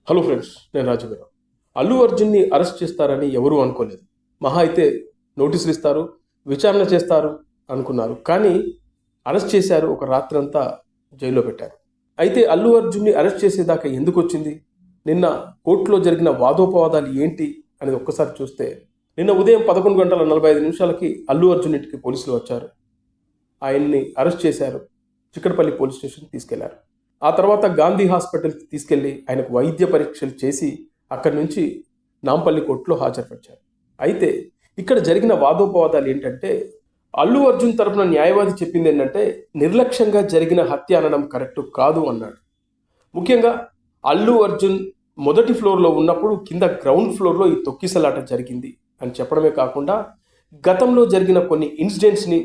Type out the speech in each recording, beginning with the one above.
Hello friends, నేను రాజుగారు. అల్లు అర్జున్ని అరెస్ట్ చేస్తారని ఎవరూ అనుకోలేదు. మహా అయితే నోటీసులు ఇస్తారు, విచారణ చేస్తారు అనుకున్నారు. కానీ అరెస్ట్ చేశారు, ఒక రాత్రంతా జైల్లో పెట్టారు. అయితే అల్లు అర్జున్ని అరెస్ట్ చేసేదాకా ఎందుకు వచ్చింది? నిన్న కోర్టులో జరిగిన వాదోపవాదాలు ఏంటి అనేది ఒక్కసారి చూస్తే, నిన్న ఉదయం 11:45 అల్లు అర్జున్ ఇంటికి పోలీసులు వచ్చారు. ఆయన్ని అరెస్ట్ చేశారు. చిక్కడపల్లి పోలీస్ స్టేషన్కి తీసుకెళ్లారు. ఆ తర్వాత గాంధీ హాస్పిటల్కి తీసుకెళ్లి ఆయనకు వైద్య పరీక్షలు చేసి అక్కడి నుంచి నాంపల్లి కోర్టులో హాజరుపరిచారు. అయితే ఇక్కడ జరిగిన వాదోపవాదాలు ఏంటంటే, అల్లు అర్జున్ తరపున న్యాయవాది చెప్పింది ఏంటంటే, నిర్లక్ష్యంగా జరిగిన హత్య అనడం కరెక్ట్ కాదు అన్నాడు. ముఖ్యంగా అల్లు అర్జున్ మొదటి ఫ్లోర్లో ఉన్నప్పుడు కింద గ్రౌండ్ ఫ్లోర్లో ఈ తొక్కిసలాట జరిగింది అని చెప్పడమే కాకుండా, గతంలో జరిగిన కొన్ని ఇన్సిడెంట్స్ని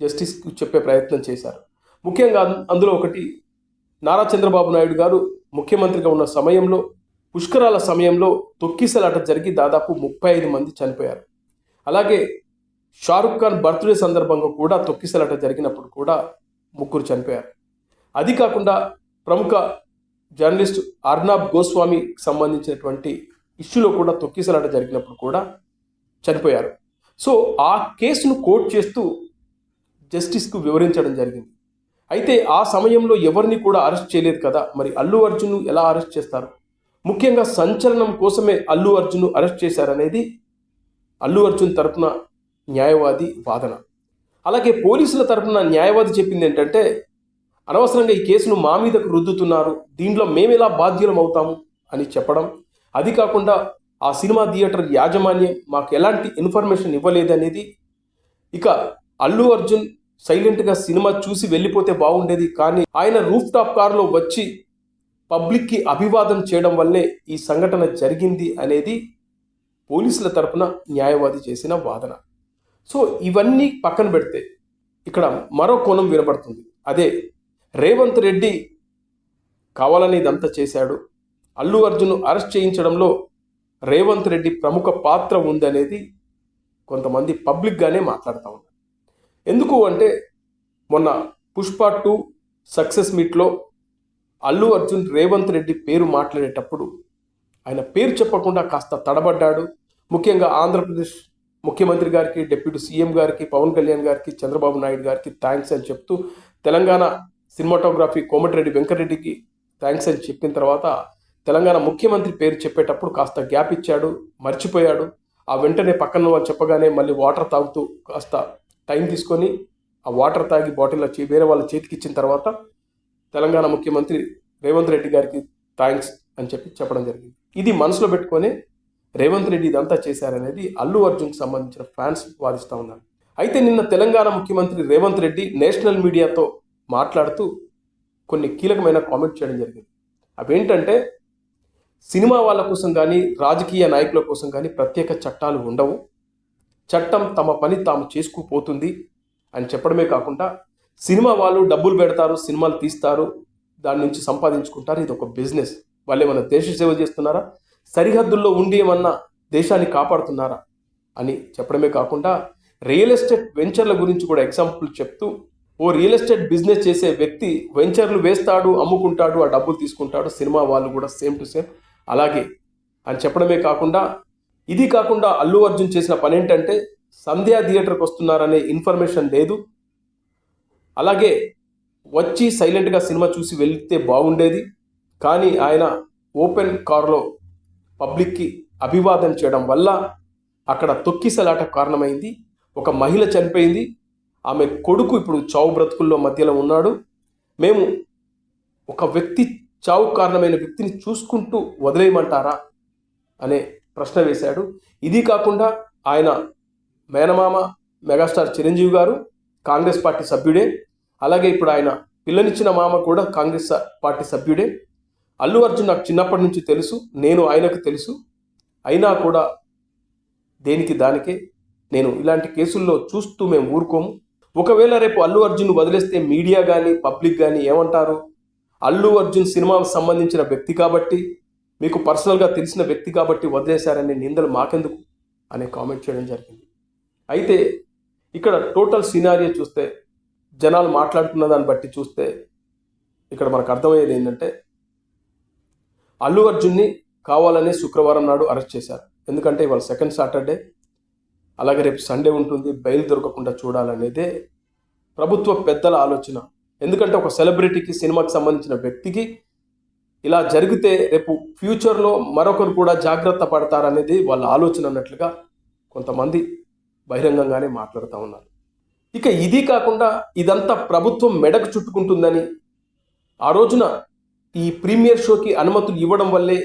జస్టిస్కు చెప్పే ప్రయత్నం చేశారు. ముఖ్యంగా అందులో ఒకటి, నారా చంద్రబాబు నాయుడు గారు ముఖ్యమంత్రిగా ఉన్న సమయంలో పుష్కరాల సమయంలో తొక్కిసలాట జరిగి దాదాపు 35 మంది చనిపోయారు. అలాగే షారుఖ్ ఖాన్ బర్త్డే సందర్భంగా కూడా తొక్కిసలాట జరిగినప్పుడు కూడా 3 చనిపోయారు. అది కాకుండా ప్రముఖ జర్నలిస్ట్ అర్నాబ్ గోస్వామికి సంబంధించినటువంటి ఇష్యూలో కూడా తొక్కిసలాట జరిగినప్పుడు కూడా చనిపోయారు. సో ఆ కేసును కోట్ చేస్తూ జస్టిస్కు వివరించడం జరిగింది. అయితే ఆ సమయంలో ఎవరిని కూడా అరెస్ట్ చేయలేదు కదా, మరి అల్లు అర్జున్ను ఎలా అరెస్ట్ చేస్తారు? ముఖ్యంగా సంచలనం కోసమే అల్లు అర్జున్ను అరెస్ట్ చేశారనేది అల్లు అర్జున్ తరపున న్యాయవాది వాదన. అలాగే పోలీసుల తరపున న్యాయవాది చెప్పింది ఏంటంటే, అనవసరంగా ఈ కేసును మా మీదకు రుద్దుతున్నారు, దీంట్లో మేమెలా బాధ్యులం అవుతాము అని చెప్పడం. అది కాకుండా ఆ సినిమా థియేటర్ యాజమాన్యం మాకు ఎలాంటి ఇన్ఫర్మేషన్ ఇవ్వలేదనేది. ఇక అల్లు అర్జున్ సైలెంట్గా సినిమా చూసి వెళ్ళిపోతే బాగుండేది, కానీ ఆయన రూఫ్ టాప్ కారులో వచ్చి పబ్లిక్కి అభివాదం చేయడం వల్లే ఈ సంఘటన జరిగింది అనేది పోలీసుల తరపున న్యాయవాది చేసిన వాదన. సో ఇవన్నీ పక్కన పెడితే ఇక్కడ మరో కోణం వినపడుతుంది. అదే, రేవంత్ రెడ్డి కావాలని ఇదంతా చేశాడు, అల్లు అర్జున్ అరెస్ట్ చేయించడంలో రేవంత్ రెడ్డి ప్రముఖ పాత్ర ఉందనేది కొంతమంది పబ్లిక్గానే మాట్లాడుతూ ఉన్నారు. ఎందుకు అంటే, మొన్న పుష్ప 2 సక్సెస్ మీట్లో అల్లు అర్జున్ రేవంత్ రెడ్డి పేరు మాట్లాడేటప్పుడు ఆయన పేరు చెప్పకుండా కాస్త తడబడ్డాడు. ముఖ్యంగా ఆంధ్రప్రదేశ్ ముఖ్యమంత్రి గారికి, డిప్యూటీ సీఎం గారికి, పవన్ కళ్యాణ్ గారికి, చంద్రబాబు నాయుడు గారికి థ్యాంక్స్ అని చెప్తూ, తెలంగాణ సినిమాటోగ్రఫీ కోమటిరెడ్డి వెంకటరెడ్డికి థ్యాంక్స్ అని చెప్పిన తర్వాత తెలంగాణ ముఖ్యమంత్రి పేరు చెప్పేటప్పుడు కాస్త గ్యాప్ ఇచ్చాడు, మర్చిపోయాడు. ఆ వెంటనే పక్కన వాళ్ళు చెప్పగానే మళ్ళీ వాటర్ తాగుతూ కాస్త టైం తీసుకొని ఆ వాటర్ తాగి బాటిల్ వచ్చి వేరే వాళ్ళ చేతికి ఇచ్చిన తర్వాత తెలంగాణ ముఖ్యమంత్రి రేవంత్ రెడ్డి గారికి థ్యాంక్స్ అని చెప్పడం జరిగింది. ఇది మనసులో పెట్టుకొని రేవంత్ రెడ్డి ఇదంతా చేశారనేది అల్లు అర్జున్కి సంబంధించిన ఫ్యాన్స్ వాదిస్తూ ఉన్నారు. అయితే నిన్న తెలంగాణ ముఖ్యమంత్రి రేవంత్ రెడ్డి నేషనల్ మీడియాతో మాట్లాడుతూ కొన్ని కీలకమైన కామెంట్ చేయడం జరిగింది. అవేంటంటే, సినిమా వాళ్ళ కోసం కానీ రాజకీయ నాయకుల కోసం కానీ ప్రత్యేక చట్టాలు ఉండవు, చట్టం తమ పని తాము చేసుకుపోతుంది అని చెప్పడమే కాకుండా, సినిమా వాళ్ళు డబ్బులు పెడతారు, సినిమాలు తీస్తారు, దాని నుంచి సంపాదించుకుంటారు, ఇది ఒక బిజినెస్, వాళ్ళు ఏమన్నా దేశ సేవ చేస్తున్నారా, సరిహద్దుల్లో ఉండి ఏమన్నా దేశాన్ని కాపాడుతున్నారా అని చెప్పడమే కాకుండా, రియల్ ఎస్టేట్ వెంచర్ల గురించి కూడా ఎగ్జాంపుల్ చెప్తూ, ఓ రియల్ ఎస్టేట్ బిజినెస్ చేసే వ్యక్తి వెంచర్లు వేస్తాడు, అమ్ముకుంటాడు, ఆ డబ్బులు తీసుకుంటాడు, సినిమా వాళ్ళు కూడా సేమ్ టు సేమ్ అలాగే అని చెప్పడమే కాకుండా, ఇది కాకుండా అల్లు అర్జున్ చేసిన పని ఏంటంటే, సంధ్యా థియేటర్కి వస్తున్నారనే ఇన్ఫర్మేషన్ లేదు, అలాగే వచ్చి సైలెంట్గా సినిమా చూసి వెళ్తే బాగుండేది, కానీ ఆయన ఓపెన్ కారులో పబ్లిక్కి అభివాదం చేయడం వల్ల అక్కడ తొక్కిసలాట కారణమైంది. ఒక మహిళ చనిపోయింది, ఆమె కొడుకు ఇప్పుడు చావు బ్రతుకుల్లో మధ్యలో ఉన్నాడు. మేము ఒక వ్యక్తి చావు కారణమైన వ్యక్తిని చూసుకుంటూ వదిలేయమంటారా అనే ప్రశ్న వేశాడు. ఇది కాకుండా ఆయన మేనమామ మెగాస్టార్ చిరంజీవి గారు కాంగ్రెస్ పార్టీ సభ్యుడే, అలాగే ఇప్పుడు ఆయన పిల్లనిచ్చిన మామ కూడా కాంగ్రెస్ పార్టీ సభ్యుడే. అల్లు అర్జున్ నాకు చిన్నప్పటి నుంచి తెలుసు, నేను ఆయనకు తెలుసు, అయినా కూడా దేనికి దానికే నేను ఇలాంటి కేసుల్లో చూస్తూ మేము ఊరుకోము. ఒకవేళ రేపు అల్లు అర్జున్ వదిలేస్తే మీడియా కానీ పబ్లిక్ కానీ ఏమంటారు, అల్లు అర్జున్ సినిమాకు సంబంధించిన వ్యక్తి కాబట్టి, మీకు పర్సనల్గా తెలిసిన వ్యక్తి కాబట్టి వదిలేశారనే నిందలు మాకెందుకు అనే కామెంట్ చేయడం జరిగింది. అయితే ఇక్కడ టోటల్ సినారియో చూస్తే, జనాలు మాట్లాడుతున్న దాన్ని బట్టి చూస్తే ఇక్కడ మనకు అర్థమయ్యేది ఏంటంటే, అల్లు అర్జున్ని కావాలని శుక్రవారం నాడు అరెస్ట్ చేశారు. ఎందుకంటే ఇవాళ సెకండ్ సాటర్డే, అలాగే రేపు సండే ఉంటుంది, బెయిల్ దొరకకుండా చూడాలనేదే ప్రభుత్వ పెద్దల ఆలోచన. ఎందుకంటే ఒక సెలబ్రిటీకి, సినిమాకి సంబంధించిన వ్యక్తికి ఇలా జరిగితే రేపు ఫ్యూచర్లో మరొకరు కూడా జాగ్రత్త పడతారనేది వాళ్ళ ఆలోచన అన్నట్లుగా కొంతమంది బహిరంగంగానే మాట్లాడుతూ ఉన్నారు. ఇక ఇది కాకుండా ఇదంతా ప్రభుత్వం మెడకు చుట్టుకుంటుందని, ఆ రోజున ఈ ప్రీమియర్ షోకి అనుమతులు ఇవ్వడం వల్లే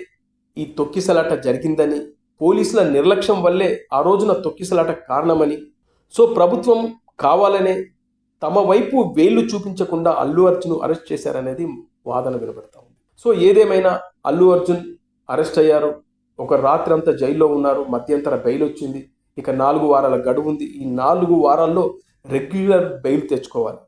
ఈ తొక్కిసలాట జరిగిందని, పోలీసుల నిర్లక్ష్యం వల్లే ఆ రోజున తొక్కిసలాట కారణమని, సో ప్రభుత్వం కావాలనే తమ వైపు వేళ్లు చూపించకుండా అల్లు అర్జున్ అరెస్ట్ చేశారనేది వాదన వినబడతా ఉంది. సో ఏదేమైనా అల్లు అర్జున్ అరెస్ట్ అయ్యారు, ఒక రాత్రి అంతా జైల్లో ఉన్నారు, మధ్యంతర బెయిల్ వచ్చింది, ఇక 4 వారాల గడువు ఉంది. ఈ 4 వారాల్లో రెగ్యులర్ బెయిల్ తెచ్చుకోవాలి.